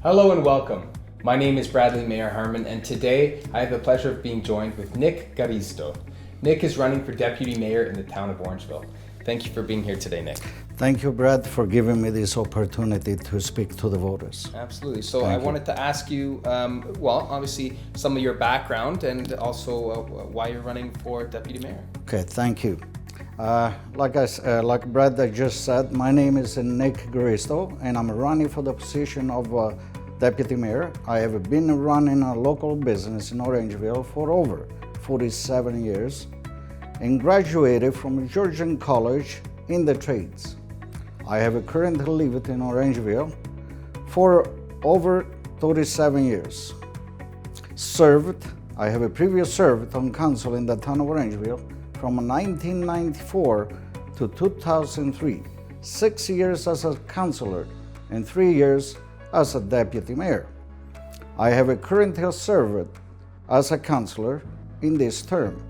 Hello and welcome. My name is Bradleymayerharman, and today I have the pleasure of being joined with Nick Garisto. Nick is running for deputy mayor in the town of Orangeville. Thank you for being here today, Nick. Thank you, Brad, for giving me this opportunity to speak to the voters. Absolutely. So I wanted to ask you, obviously some of your background and also why you're running for deputy mayor. Okay, thank you. Like Brad just said, my name is Nick Garisto, and I'm running for the position of deputy mayor. I have been running a local business in Orangeville for over 47 years and graduated from Georgetown College in the trades. I have currently lived in Orangeville for over 37 years. I have previously served on council in the town of Orangeville from 1994 to 2003, 6 years as a councillor and 3 years as a deputy mayor. I have currently served as a councillor in this term.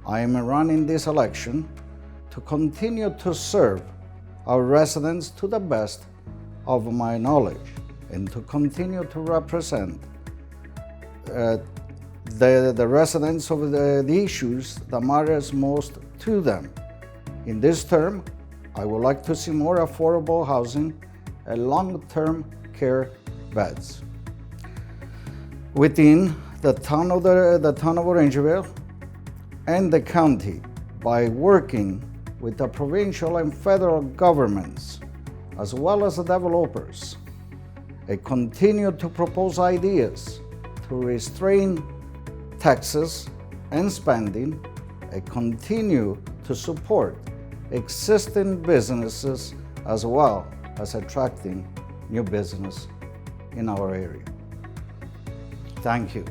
I am running this election to continue to serve our residents to the best of my knowledge and to continue to represent the residents of the issues that matters most to them. In this term, I would like to see more affordable housing and long-term care beds within the town of Orangeville and the county by working with the provincial and federal governments as well as the developers. I continue to propose ideas to restrain taxes and spending. I continue to support existing businesses as well as attracting new business in our area. Thank you.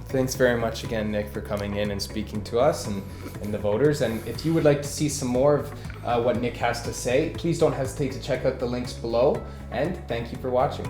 Thanks very much again, Nick, for coming in and speaking to us and the voters. And if you would like to see some more of what Nick has to say, please don't hesitate to check out the links below. And thank you for watching.